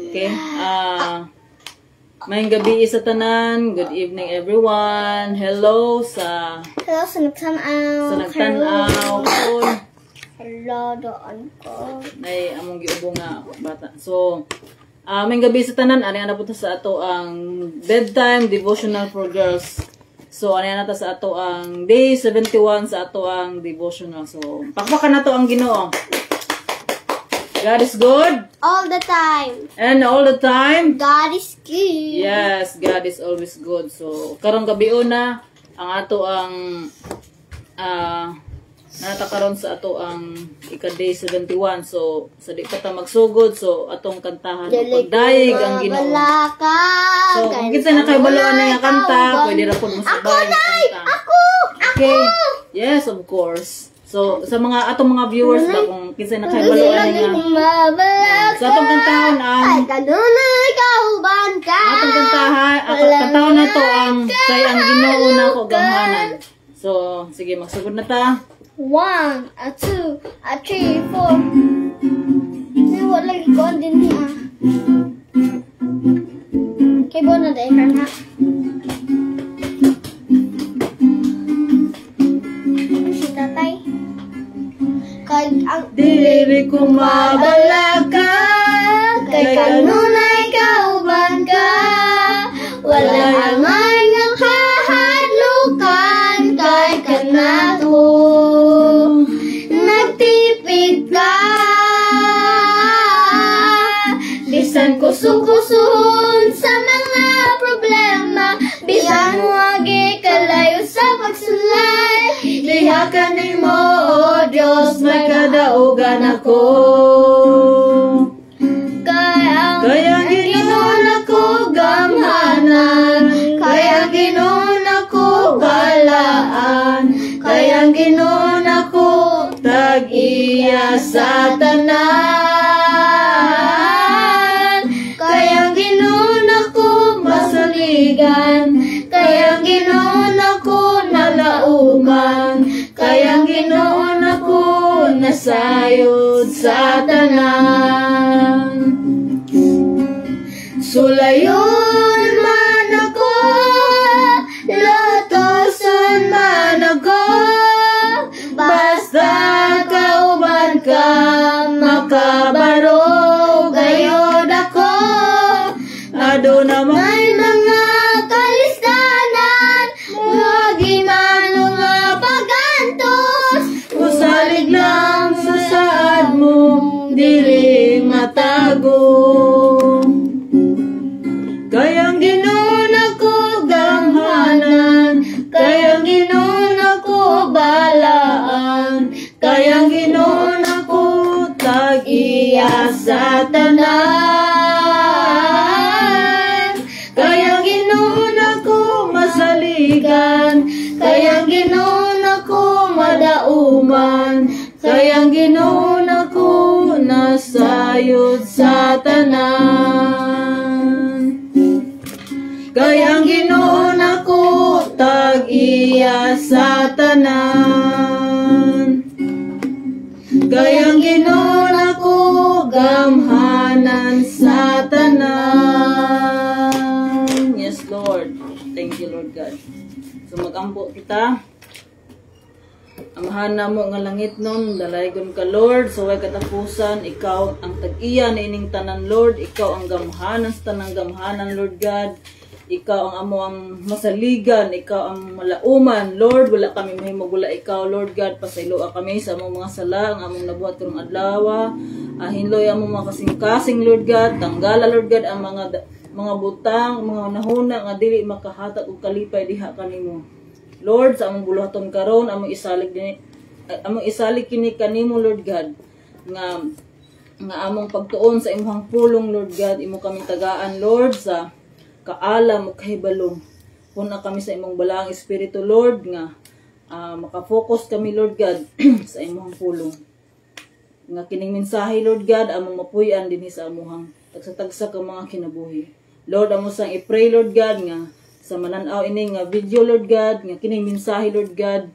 Okay? Mayang gabi sa tanan. Good evening everyone. Hello sa nagtanaw. Hello doon ko. Ay among giubong nga bata. So, mayang gabi sa tanan. Ani ana punta sa ato ang bedtime devotional for girls. So, ano na sa ato ang day 71 sa ato ang devotional. So, pakpakan na to ang Ginoo. God is good. All the time. And all the time. God is good. Yes, God is always good. So, karong gabi na ang ato ang natakaron sa ato ang ika-day 71. So, sa di pa ta magsugod, so atong kantahan pagdayeg ang Ginoo. So, kung kinsa na kay baloan na nga kanta, pwede ra pud mo sabay kanta. Okay. Yes, of course. So, sa mga atong mga viewers ba kung kinsa na kay baloan nga. Sa atong kantahan ang kanunay kauban ka. Atong kantahan na to ang kay ang Ginoo na ko gamhanan. So, sige magsugod na ta. 1, 2, 3, 4. Wala lagi ko din niya. Kay bo na dahil ka na. Si tatay. Kay ang dili ko mabalaga, kay kanunay kauban ka. Wala amay nga kahadlukan kay kanato. Nagtipid ka. Bisan kusong-kusong sa mga problema, bisan wagi kalayo sa pagsulay. Diha kanimo, O Diyos, may kadaugan ako. Kaya Ginoon ako gamhanan, kaya Ginoon ako balaan, kaya Ginoon ako tag-iya sa tanan, kaya Ginoon ako masaligan, kaya Ginoon ako nalauman, kaya Ginoon ako nasayod sa tanan. Sulayon man ako, lotoson man ako, basta kauban ka, makabaro gayod ako. Ado naman mga kalistanan, wagi man mga pagantos, usalig lang sa saad mo, dili matago. Kayang Ginoon ako gamhanan, kayang Ginoon ako balaan, kayang Ginoon ako tag-iya sa tanan, kayang Ginoon ako masaligan, kayang Ginoon ako madauman, kayang Ginoon ako nasayod sa tanan. Kayang Ginoon ako tag-iya sa tanan, kayang Ginoon ako gamhanan sa tanan. Yes, Lord. Thank you, Lord God. So magampo kita. Amahan na mo nga langit nun, dalaygon ka Lord, so way katapusan, ikaw ang tag-iya na ining tanan Lord, ikaw ang gamhanan sa tanang gamhanan Lord God. Ikaw ang amo ang masaligan, ikaw ang malauman, Lord. Wala kami mahimog, wala ikaw, Lord God. Pasayloa kami sa among mga sala, ang among nabuhat karong adlaw. Hinloy among mga kasing-kasing, Lord God. Tanggala, Lord God, ang mga butang, mga nahuna nga dili makahatag og kalipay diha kanimo. Lord, sa among buluhaton karon, among isalig kini kanimo, Lord God. Nga among pagtuon sa imong pulong, Lord God, imo kaming tagaan, Lord, sa kaalam o kahibalong. Puna kami sa imong balaang espiritu, Lord, nga makafocus kami, Lord God, sa imong pulong. Nga kining mensahe, Lord God, among mapuy-an din sa amuhang tagsa-tagsa ka mga kinabuhi. Lord, amo sang i-pray, Lord God, nga sa mananaw ini nga video, Lord God, nga kining mensahe, Lord God,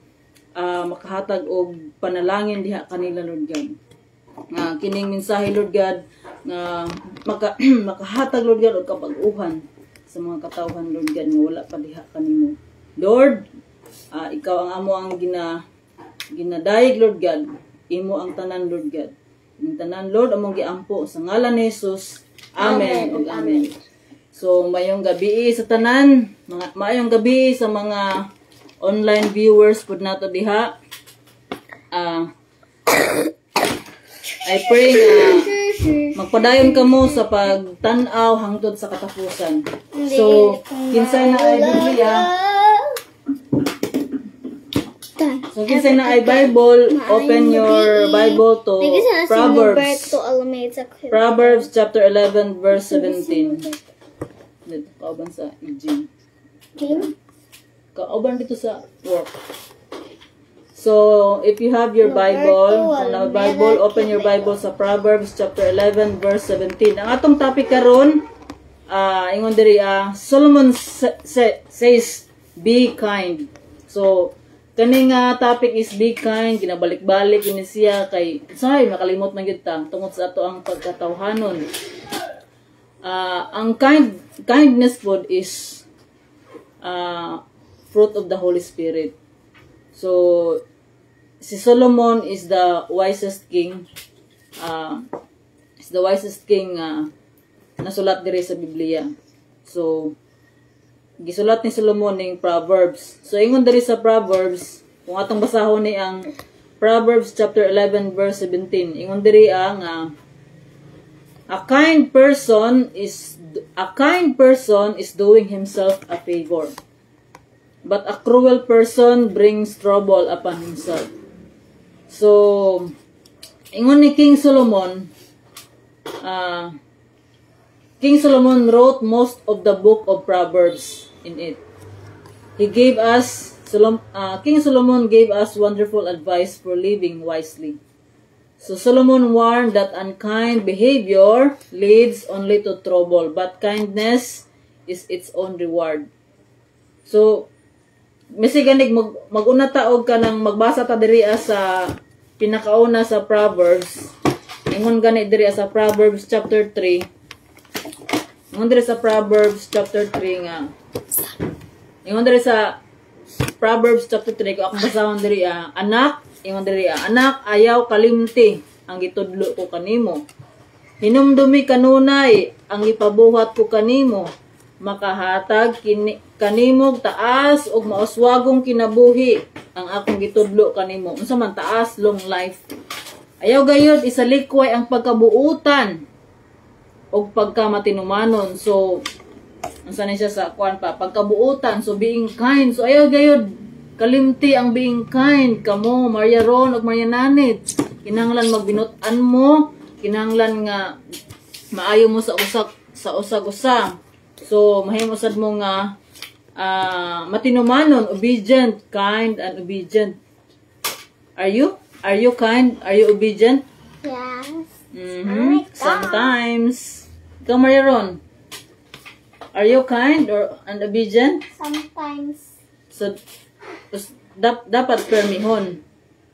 makahatag og panalangin diha kanila, Lord God. Kining mensahe, Lord God, nga makahatag Lord God og kapag-uhan sa mga katawhan Lord God nga wala pa diha kanimo. Lord, ikaw ang amo ang ginadayeg Lord God, imo ang tanan Lord God. Ang tanan Lord among giampo sa ngalan ni Jesus. Amen ug amen. So mayong gabi sa tanan, mayong gabi sa mga online viewers pud nato diha. I pray nga magpadayon kamo sa pagtan-aw hangtod sa katapusan. So, kinsay na ay Biblia, kinsay na ay Bible, open your Bible to Proverbs. Proverbs chapter 11 verse 17. Dito, kauban sa Eugene. Kauban dito sa work. So, if you have your Bible, open your Bible sa Proverbs chapter 11 verse 17. Ang atong topic karon, ingon diri Solomon says, be kind. So, kaning topic is be kind, ginabalik-balik ini siya kay makalimot man gyud ta tungod sa ato ang pagkatawhanon. Ang kindness food is fruit of the Holy Spirit. So, si Solomon is the wisest king. Is the wisest king nasulat diri sa Biblia. So, gisulat ni Solomon ning Proverbs. So, ingon diri sa Proverbs, kung atong basahon ni ang Proverbs chapter 11 verse 17, ingon diri ang a kind person is doing himself a favor, but a cruel person brings trouble upon himself. So, ingon ni King Solomon wrote most of the book of Proverbs in it. King Solomon gave us wonderful advice for living wisely. So Solomon warned that unkind behavior leads only to trouble, but kindness is its own reward. So, misiganig mag-una taog ka nang magbasa ta diri sa pinakauna sa Proverbs. Ingon gani diri sa Proverbs chapter 3. Ingon diri sa Proverbs chapter 3 nga. Ingon diri sa Proverbs chapter 3 kung akong basahon diri anak, ingon diri anak, ayaw kalimti ang gitudlo ko kanimo. Hinumdumi kanunay ang ipabuhat ko kanimo. Makahatag kanimog taas ug mauswagong kinabuhi ang akong gitudlo kanimo. Unsa man taas, long life. Ayaw gayud isalikway ang pagkabuutan og pagkamatinumanon. So unsa ni siya sa kuan pa pagkabuutan, so being kind. So ayaw gayud kalimti ang being kind kamo Maria Ron ug Maria Nanit. Kinahanglan magbinut-an mo, kinahanglan nga maayo mo sa usag-usa. So, mahimosad mo nga matinumanon, obedient, kind, and obedient. Are you? Are you kind? Are you obedient? Yes. Sometimes. Ikaw, Maria Ron, are you kind and obedient? Sometimes. So, dapat permihon.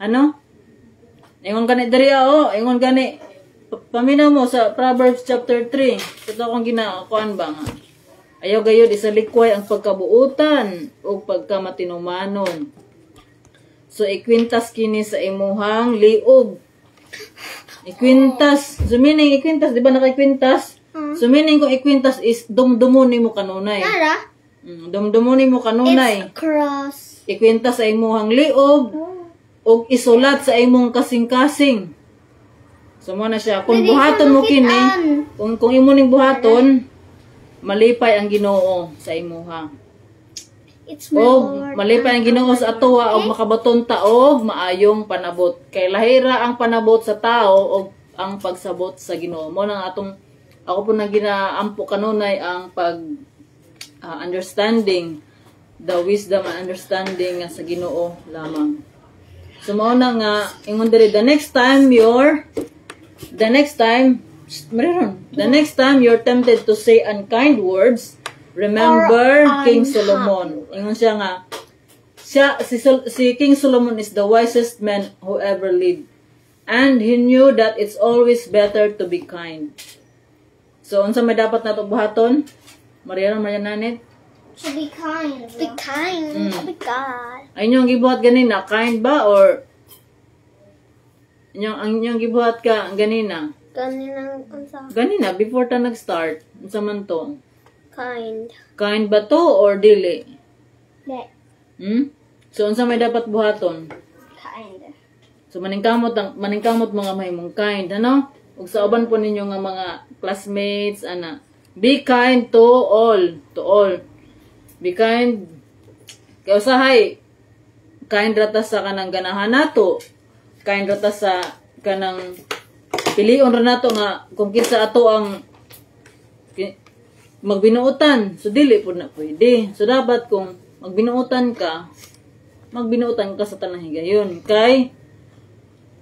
Ano? Ingon gani diri ingon gani paminaw mo sa Proverbs chapter 3. Ito akong ginakuan ba nga. Ayaw gayud isalikway ang pagkabuutan o pagkamatinumanon. So ikwintas kini sa imuhang liog. Ikwintas. So meaning ikwintas, di ba nakaikwintas? So meaning kung ikwintas is dumdumon nimo kanunay. Nara? Dumdumon nimo kanunay. It's cross. Ikwintas sa imuhang liog o isulat sa imong kasing-kasing. So mo na siya. Kung buhaton mo kini, kung imo ning buhaton, malipay ang Ginoo sa imuha. O malipay ang Ginoo sa atoa og makabaton ta og maayong panabot. Kay lahira ang panabot sa tao og ang pagsabot sa Ginoo. Mo nang atong ako po na ginaampo kanunay ang understanding, the wisdom and understanding sa Ginoo lamang. So mao na nga ingon diri the next time you're tempted to say unkind words, remember King Solomon. Ingon siya nga si King Solomon is the wisest man who ever lived, and he knew that it's always better to be kind. So unsa may dapat nato buhaton? Mariananit? To be kind. Be kind. Be God. Ay inyong gibuhat ganina, kind ba or inyong gibuhat ka ganina? Ganinang unsa? Ganina before ta nag-start. Unsa man to? Kind. Kind ba to or dili? That. So unsa may dapat buhaton? Kind. So maningkamot mga mahimong kind, ano? Ug sa uban po ninyo nga mga classmates ana, be kind to all. Be kind. Kay usahay kind rata sa kanang ganahan nato. Kind rata sa kanang pilion ra nato nga kung kinsa ato ang magbinuotan. So dili pud na pwede. So dapat kung magbinuotan ka sa tanang higayon. Kay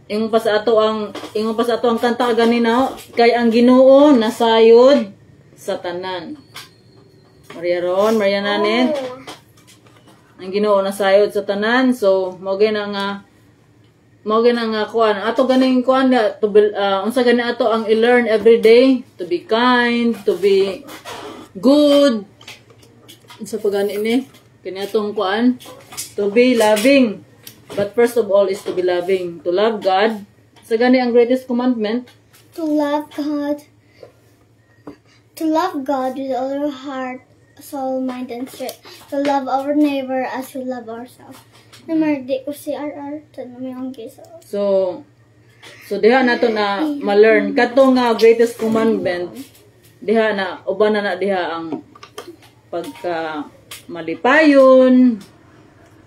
ingon pa sa ato ang kanta ganina, kay ang Ginoo nasayod sa tanan. Mariananin. Ang Ginoo nasayod sa tanan. So mao gyud nga kuan. Ato ganing kuan unsa gani ato ang i-learn every day, to be kind, to be good. Unsa pa gani ni? Kani atong kuan, to be loving. But first of all is to be loving, to love God. Sa gani ang greatest commandment, To love God. To love God with all our heart, soul, mind, and strength. To love our neighbor as we love ourselves. Number di ko si RR. Ito na may ang kiso. so diha nato na ma-learn katong greatest commandment. Diha na uban na diha ang pagka malipayon,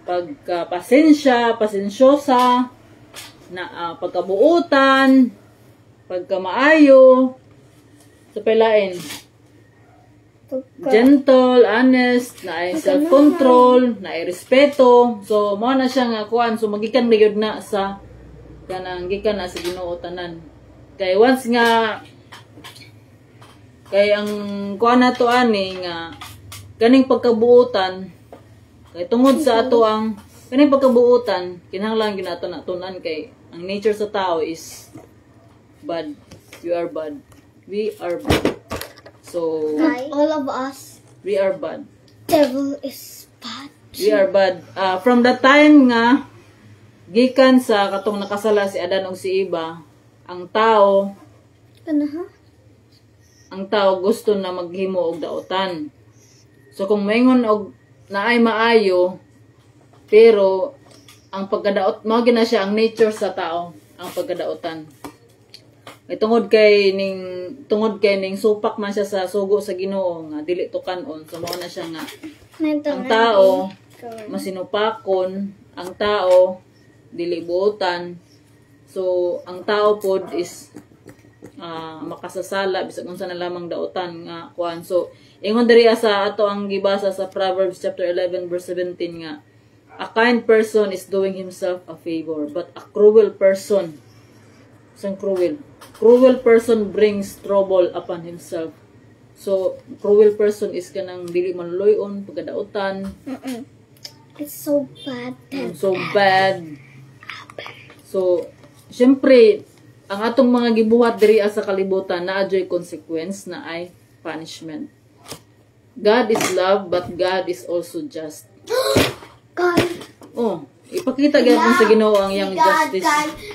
pagka pasensyosa, na pagkabuutan, pagka maayo, sa pelain, gentle, honest, na ay self-control, na ay respeto. So mao na siya nga kuan. So magikan gyud na sa kanang gikan na sa Ginoo tanan. Kay once nga kay ang kuan nato ani nga kaning pagkabuutan, kay tungod sa ato ang kaning pagkabuutan, kinahanglan gyud nato natunan kay ang nature sa tao is bad. You are bad. We are bad. So All of us. we are bad. Devil is bad. We are bad. From the time nga gikan sa katong nakasala si Adan ug si Eva, ang tao gusto na maghimo og daotan. So kung maingon og naay maayo, pero ang pagkadaot mao gina siya ang nature sa tao, ang pagkadaotan. Ay tungod kay ning supak man siya sa sugo sa Ginoo nga dili to kanon. So mao na siya nga ang tao masinupakon, ang tao dili buotan. So ang tao pod is makasasala bisag unsa na lamang daotan nga kuan. So ingon diri sa ato ang gibasa sa Proverbs chapter 11 verse 17 nga, a kind person is doing himself a favor, but a cruel person, cruel person brings trouble upon himself. So cruel person is kanang dili manluyon pagkadaotan. It's so bad. So bad. So syempre ang atong mga gibuhat diri sa kalibutan na adyoy consequence na ay punishment. God is love, but God is also just. God. Oh, ipakita gyud sa Ginoo ang iyang justice.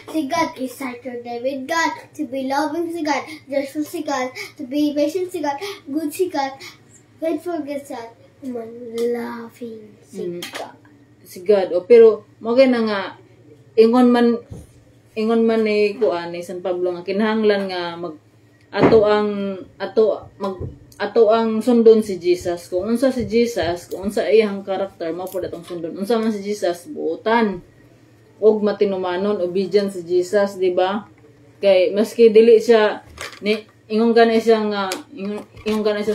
Si God is Saturday with God. To be loving si God. Joyful si God. To be patient si God. Good si God. Faithful si God. Loving si God. Si God. O pero mo na nga ingon man ni kuan ni San Pablo nga kinahanglan nga ato ang sundon si Jesus. Kung unsa si Jesus, kung unsa iyang karakter, mao pud atong sundon. Unsa man si Jesus, buotan. Og matinumanon, obedient si Jesus, di ba? Kay maski dili siya ni ingon ganay siya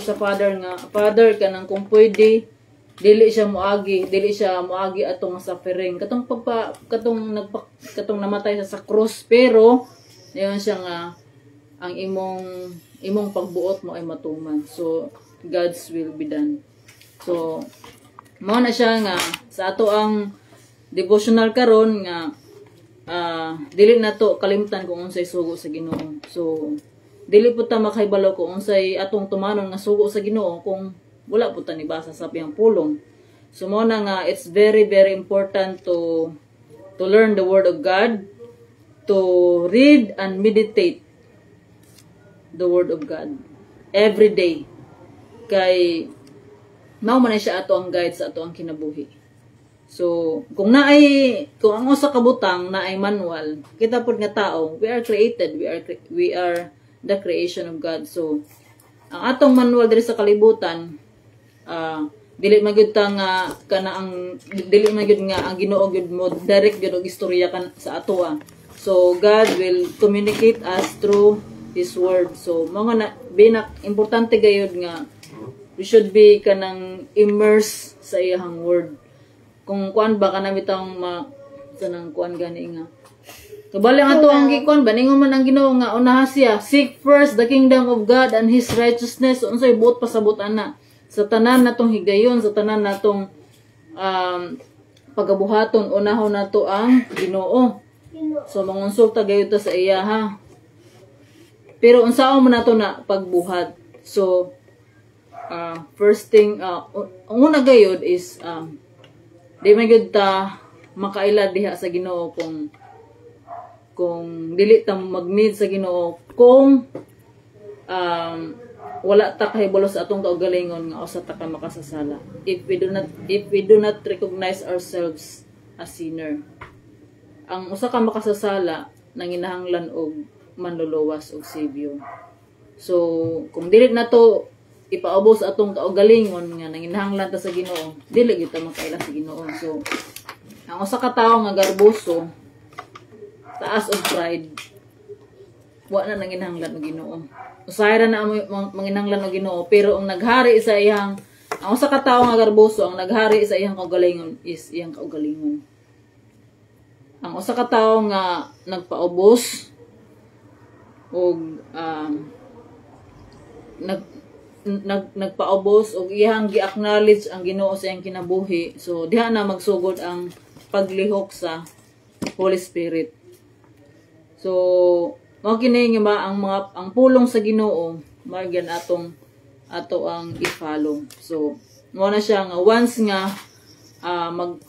sa Father nga, Father kanang kung pwede dili siya moagi atong suffering. Katong namatay siya sa cross, pero ayon siya nga ang imong pagbuot mo ay matuman. So God's will be done. So mao na siya nga sa ato ang devotional karon nga dili nato kalimutan kung unsay sugo sa Ginoo. So dili po ta makahibalo kung unsay atong tumanon nga sugo sa Ginoo kung wala po ta nibasa sa piyang pulong. So mo na nga it's very very important to learn the word of God, to read and meditate the word of God every day. Kay mao man siya ato ang guide sa ato ang kinabuhi. So, kung ang usa ka butang na ay manual, kita pud nga tao, we are created, we are the creation of God. So, ang atong manual diri sa kalibutan, dili magyud ta nga dili magyud nga ang Ginoo gyud mo direct gyud og istorya kan sa atoa. So, God will communicate us through His word. So, mga importante gayud nga we should be kanang immersed sa iyang word. Kung kuan ba ka namitang sanang kuan gani nga. Kabali nga to ang gikuan ba ningon man ang Ginoo nga unaha siya, seek first the kingdom of God and His righteousness. Unsay buot pasabot ana sa tanan natong higayon, sa tanan natong pagabuhaton, unahon nato ang Ginoo. So mangonsulta gayud ta sa iya ha. Pero unsaon man nato na pagbuhat. So first thing ang una gayud is di man gyud ta makaila diha sa Ginoo kung dili ta mag-need sa Ginoo kung wala ta kahibalo sa atong kaugalingon nga usa ta ka makasasala if we do not recognize ourselves as sinner. Ang usa ka makasasala nanginahanglan og manluluwas og Savior. So kung dili na to ipaubos atong kaugalingon nga nanginahanglan ta sa Ginoo, dili gyud ta makaila sa Ginoo. So ang usa ka tawo nga garboso, taas og pride, wa na nanginahanglan og Ginoo. Usahay ra na manginahanglan og Ginoo, pero ang naghari sa iyang ang usa ka tawo nga garboso, ang naghari sa iyang kaugalingon is iyang kaugalingon. Ang usa ka tawo nga nagpaubos og nagpaubos og iyang gi-acknowledge ang Ginoo sa iyang kinabuhi. So diha na magsugod ang paglihok sa Holy Spirit. So mao kini nga ang pulong sa Ginoo mao gyud ato ang i-follow. So mo na siya nga once nga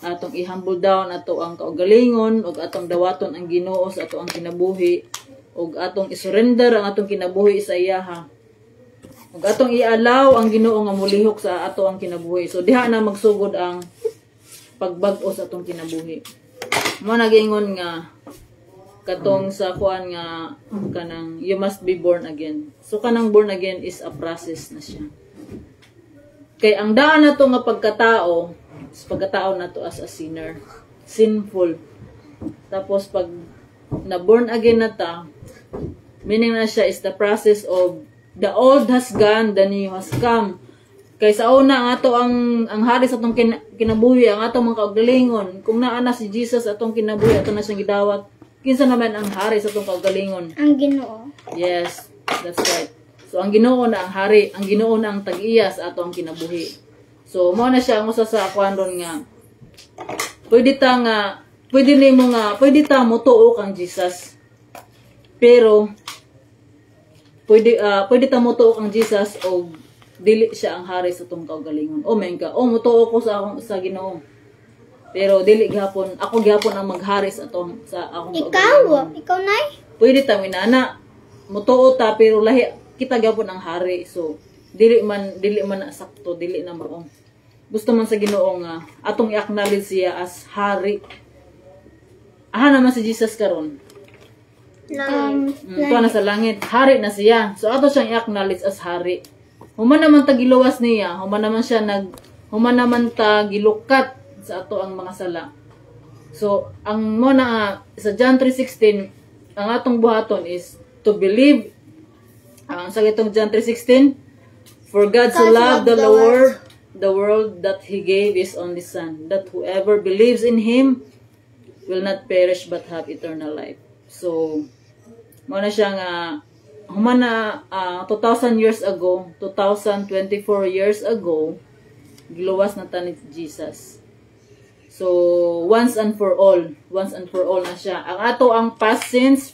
atong i-humble down ato ang kaugalingon ug atong dawaton ang Ginoo sa ato ang kinabuhi ug atong i-surrender ang atong kinabuhi sa iya ha. Ug atong i-allow ang Ginoo nga mulihok sa ato ang kinabuhi. So diha na magsugod ang pagbag-o sa atong kinabuhi. Mo nagingon nga katong sa kuan nga kanang you must be born again. So kanang born again is a process na siya. Kay ang daan nato nga pagkatao nato as a sinner, sinful. Tapos pag na born again na ta, meaning na siya is the process of the old has gone, the new has come. Kay sa una ang ato ang hari sa atong kinabuhi, ang atong mga kaugalingon. Kung naa na si Jesus atong kinabuhi, ato na siyang gidawat. Kinsa naman ang hari sa atong kaugalingon? Ang Ginoo. Yes, that's right. So ang Ginoo na ang hari, ang Ginoo na ang tag-iya sa atong kinabuhi. So mao na siya ang usa sa kuandon nga pwede ta mo tuo kang Jesus. Pero pwede ta mo tuo kang Jesus o dili siya ang hari sa tong kaugalingon. O men ka, mutuo ko sa Ginoo. Pero dili gihapon, ako gihapon ang maghari sa akong kaugalingon. Ikaw nay? Pwede ta minana mutuo ta pero lahi kita gihapon ang hari. So dili man na sakto, dili na mao. Gusto man sa Ginoo nga atong i-acknowledge siya as hari. Aha naman si Jesus karon. Tuwa na sa langit. Hari na siya. So ato siyang i-acknowledge as hari. Human naman ta giluwas niya. Human naman ta gilukat sa ato ang mga sala. So ang mo na sa John 3:16 ang atong buhaton is to believe. Ang sa itong John 3:16, for God so loved the world that He gave His only Son, that whoever believes in Him will not perish but have eternal life. So mo na siya nga human na 2,000 years ago, 2024 years ago, giluwas na ta ni Jesus. So once and for all na siya. Ang ato ang past sins,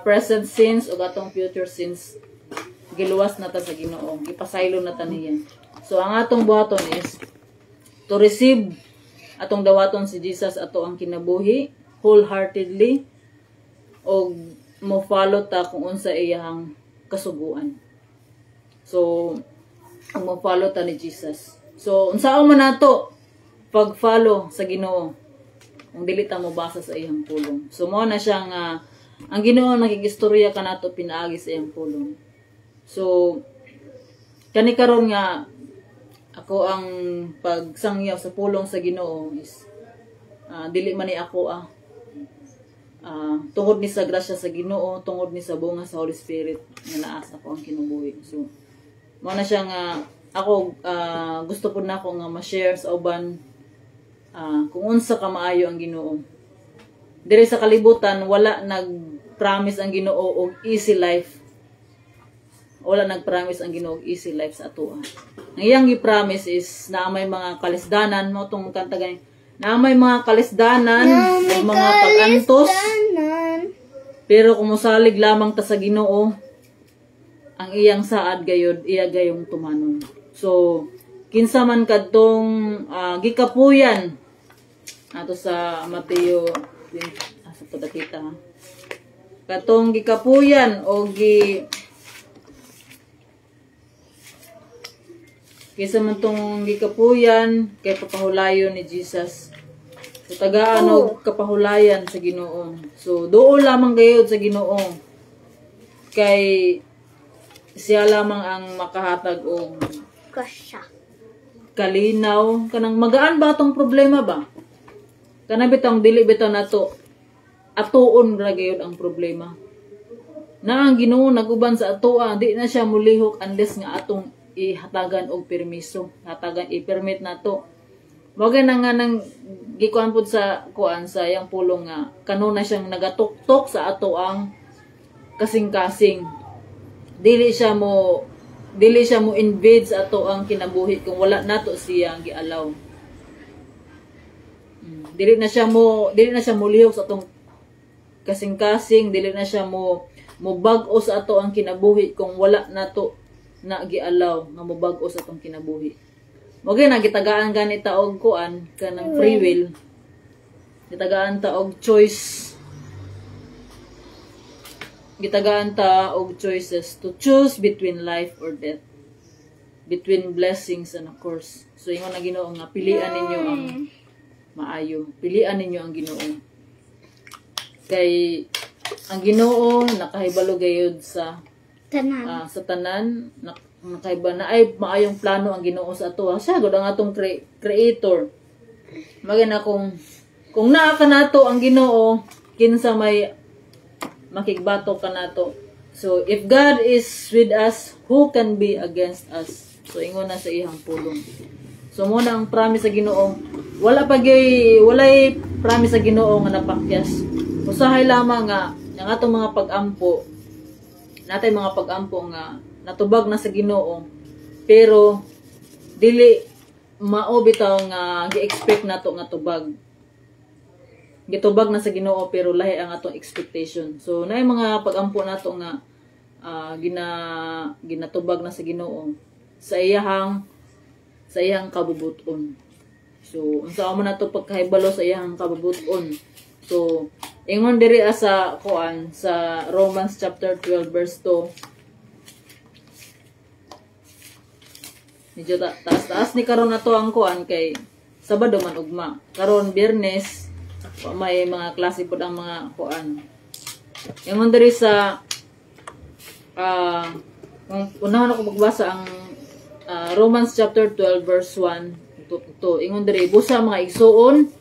present sins o atong future sins giluwas na ta sa Ginoo, ipasaylo na ta niya. So ang atong buhaton is to receive atong dawaton si Jesus ato ang kinabuhi wholeheartedly o mo follow ta kung unsa iyang kasuguan. So mo follow ta ni Jesus. So unsa man nato pag-follow sa Ginoo kung dili ta mo basa sa iyang pulong. So mo na siyang ang Ginoo nakigistorya kanato pinaagi sa iyang pulong. So kani karon nga ako ang pagsangyaw sa pulong sa Ginoo is dili man ni ako tungod ni sa grasya sa Ginoo, tungod ni sa bunga sa Holy Spirit nga naas ako ang kinubuhi. So mo na siya nga ako gusto ko na ako nga ma-share sa uban kung unsa ka maayo ang Ginoo. Diri sa kalibutan wala nag-promise ang Ginoo og easy life. Wala nag-promise ang Ginoo og easy life sa ato. Ang iyang gi-promise is na may mga kalisdanan mo tong kanta gani. Na may mga kalisdanan, may mga pag-antos. Pero kung mosalig lamang ta sa Ginoo, ang iyang saad gayod iya gayong tumanon. So kinsa man kadtong gikapuyan ato sa Mateo sa pagkita ha. Katong gikapuyan o kaysa man tong gikapuyan kay papahulayon ni Jesus. So tagaan og kapahulayan sa Ginoo. So duol lamang gayud sa Ginoo. Kay siya lamang ang makahatag og kalinaw kanang magaan ba tong problema ba? Kana bitong dili bitaw nato atuon ra gayud ang problema. Na ang Ginoo naguban sa atoa, di na siya mulihok unless nga atong ihatagan og permiso, hatagan i-permit nato. Wag na nga nang gikuan pud sa kuan sa yang pulong nga kanuna siyang nagatuktok sa ato ang kasing-kasing. Dili siya mo invade sa ato ang kinabuhi kung wala nato siya gialaw. Dili na siya mulihok sa atong kasing-kasing, dili na siya mo bag-o sa ato ang kinabuhi kung wala nato na gialaw nga mobag-o sa atong kinabuhi. Wag na gitagaan gani ta og kuan kanang free will. Gitagaan ta og choice. Gitagaan ta og choices to choose between life or death. Between blessings and a curse. So ingon na Ginoo nga pilian ninyo ang maayo. Pilian ninyo ang Ginoo. Kay ang Ginoo nakahibalo gayud sa tanan nakaiba na ay maayong plano ang Ginoo sa ato. Siya gud ang atong creator. Magana kung naa ka nato ang Ginoo, kinsa may makigbato ka nato. So if God is with us, who can be against us? So ingon na sa ihang pulong. So mo na ang promise sa Ginoo. Walay promise sa Ginoo nga napakyas. Usahay lamang nga ang atong mga pag-ampo natay mga pag-ampo nga natubag na sa Ginoo pero dili mao bitaw nga gi-expect nato nga tubag. Gitubag na sa Ginoo pero lahi ang atong expectation. So naay mga pag-ampo nato nga ginatubag na sa Ginoo sa iyang kabubuton. So unsa man nato pagkahibalo sa iyang kabubuton. So ingon diri sa kuan sa Romans chapter 12 verse 2. Medyo taas ni karon nato ang kuan kay Sabado man ugma. Karon Biyernes may mga klase pud ang mga kuan. Ingon diri sa unahan ako magbasa ang Romans chapter 12 verse 1 to ingon diri busa mga igsuon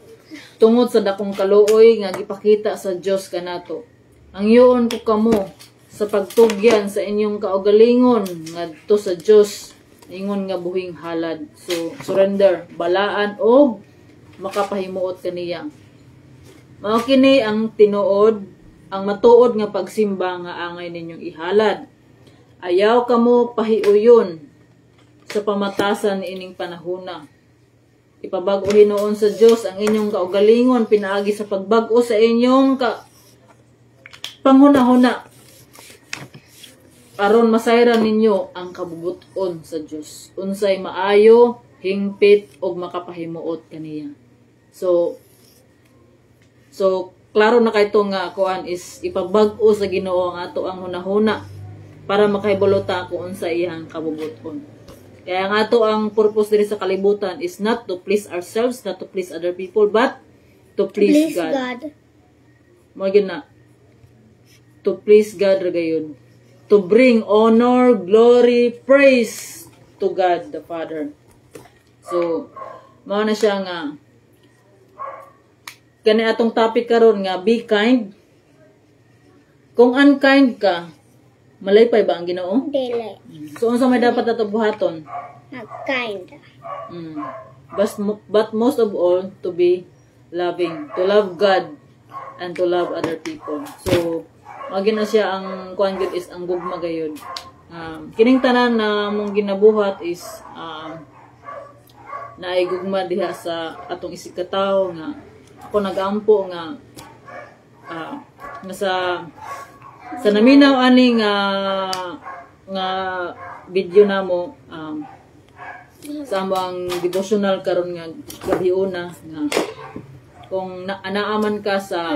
tungod sa dakong kaluoy nga gipakita sa Dios kanato. Ang yuon ko kamo sa pagtugyan sa inyong kaugalingon ngadto sa Dios ingon nga buhing halad. So surrender, balaan og makapahimuot kaniya. Mao kini ang tinuod, ang matuod nga pagsimba nga angay ninyong ihalad. Ayaw kamo pahiuyon sa pamatasan ining panahona. Ipabag-o Hinoon sa Dios ang inyong kaugalingon pinaagi sa pagbag-o sa inyong panghuna-huna aron masayran ninyo ang kabubuton sa Dios. Unsay maayo, hingpit og makapahimuot kaniya. So klaro na kay nga kuan is ipabag-o sa Ginoo ang ato ang hunahuna para makahibulota kung unsa iyang kabubuton. Kaya ang ato ang purpose diri sa kalibutan is not to please ourselves, not to please other people, but to please God. Mo na. To please God ra gayon. To bring honor, glory, praise to God the Father. So, mao na siya nga kani atong topic karon nga be kind. Kung unkind ka, malaypay ba ang Ginoo? Dili. So unsa may dapat ato buhaton? Kind. But most of all, to be loving, to love God and to love other people. So magi na siya ang kuan gud is ang gugma gayud. Kining tanan na mong ginabuhat is naay gugma diha sa atong isig ka tawo nga ako nagampo nga sa naminaw ani nga video namo sa among devotional karon nga gabi una nga kung anaaman ka sa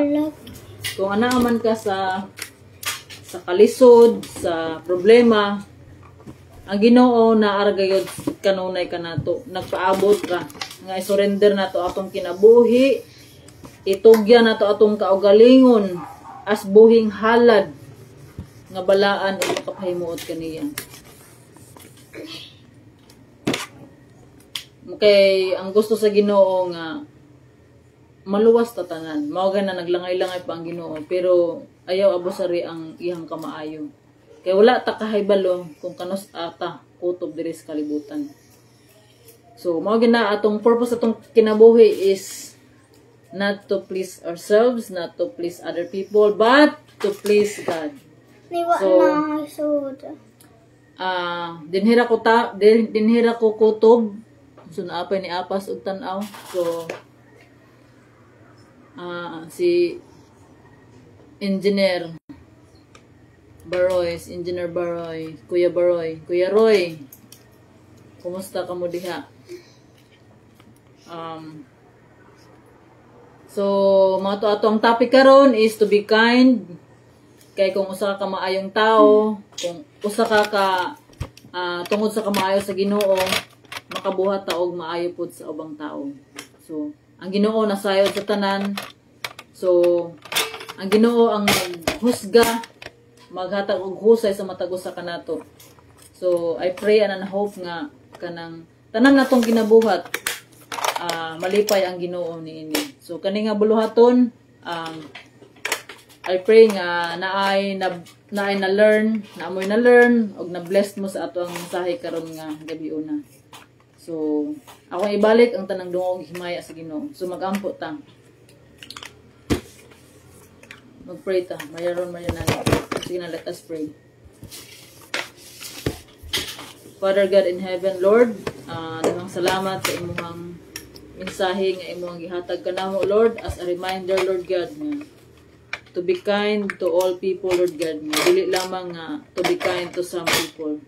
kalisod, sa problema, ang Ginoo na argayod kanunay kanato, nagpaabot ka nga i-surrender nato atong kinabuhi, itugya nato atong kaugalingon as buhing halad nga balaan o makapahimuot kaniya. Okay, ang gusto sa Ginoo nga maluwas ta tanan. Mao na naglangay-langay pa ang Ginoo pero ayaw abusari ang iyang kamaayo. Kay wala ta kahibalo kung kanos ata kutob diri sa kalibutan. So mao na atong purpose atong kinabuhi is not to please ourselves, not to please other people, but to please God. Dinhira ko kutob. So naapay ni apas og tan-aw. So si Engineer Baroy, Kuya Roy, kumusta ka mo diha? So, mga to ato ang topic karon is to be kind. Kay kung usa ka maayong tao, kung usa ka tungod sa kamaayo sa Ginoo, makabuhat ta og maayo pud sa ubang tao. So, ang Ginoo nasayod sa tanan. So, ang Ginoo ang maghusga, maghatag og husay sa matag usa kanato. So, I pray and hope nga kanang tanan natong ginabuhat malipay ang Ginoo niini. So kani nga buluhaton I pray nga naay na learn, naamoy na learn og na blessed mo sa ato ang mensahe karon nga gabi una. So ako ibalik ang tanang dungog himaya sa Ginoo. So magampo ta. Mag-pray ta. Mayaron na. Sige na, let us pray. Father God in heaven, Lord, namang salamat sa imong mensahe nga imong gihatag kanamo, Lord, as a reminder, Lord God, nga to be kind to all people, Lord God, nga dili lamang nga to be kind to some people.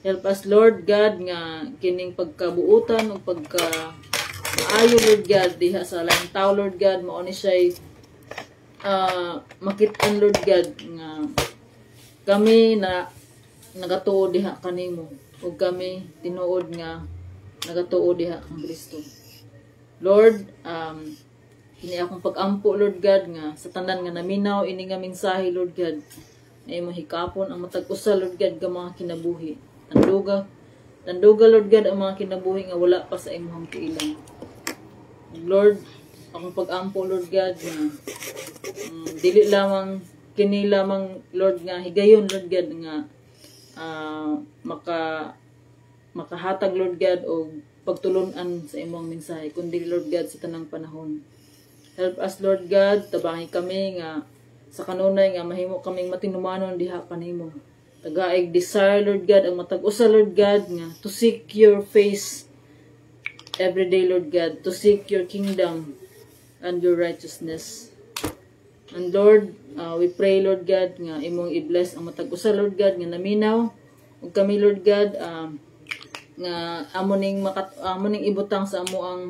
Help us, Lord God, nga kining pagkabuutan o maayo, Lord God, diha sa laing tao, Lord God, mao ni siya makitaan, Lord God, nga kami na nagatuod diha kanimo ug kami tinuod nga nagatuod diha kang Kristo. Lord, kini akong pag-ampo, Lord God, nga sa tanan nga naminaw ini nga mensahe, Lord God, na imong hikapon ang matag usa, Lord God, nga mga kinabuhi. Tanduga, Lord God, ang mga kinabuhi nga wala pa sa imong kailang. Lord, akong pag-ampo, Lord God, nga dili lamang kini lamang, Lord, nga higayon, Lord God, nga makahatag, Lord God, o pagtulunan sa imong mensahe, kundi, Lord God, sa tanang panahon. Help us, Lord God, tabangi kami nga sa kanunay nga mahimo kaming matinumanon diha kanimo. Tagaig desire, Lord God, ang matag-usa, Lord God, nga to seek your face every day, Lord God, to seek your kingdom and your righteousness. And Lord, we pray, Lord God, nga imong i-bless ang matag usa, Lord God, nga naminaw. Ug kami, Lord God, nga amuning ibutang sa amo ang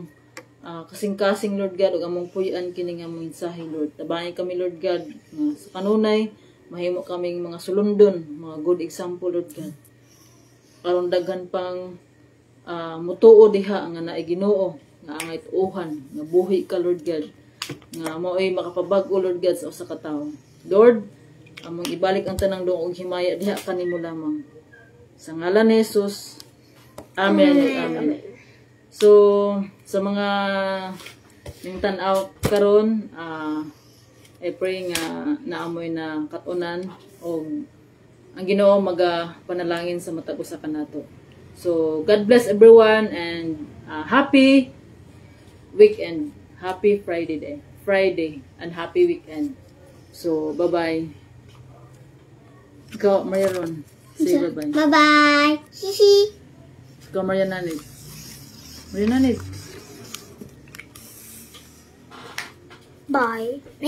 kasing-kasing, Lord God, ug among puy-an kini nga among mensahe, Lord. Tabayan kami, Lord God, nga sa kanunay mahimo kaming mga sulundon, mga good example, Lord God. Aron daghan pang mutuo diha nga naay Ginoo, nga angay tuuhan, nga buhi ka, Lord God, nga mao'y makapabag-o, Lord God, sa usa ka tawo. Lord, among ibalik ang tanang dong og himaya diha kanimo lamang. Sa ngalan ni Jesus. Amen. Amen. So, sa mga ning tan-aw karon, I pray nga naamoy na katunan o ang Ginoo panalangin sa matag usa kanato. So, God bless everyone and happy weekend. Happy Friday and happy weekend. So, bye-bye. Ikaw, Mayroon. Say bye-bye. Bye-bye. Hihi. Ikaw, Mariananit. Mariananit. Bye.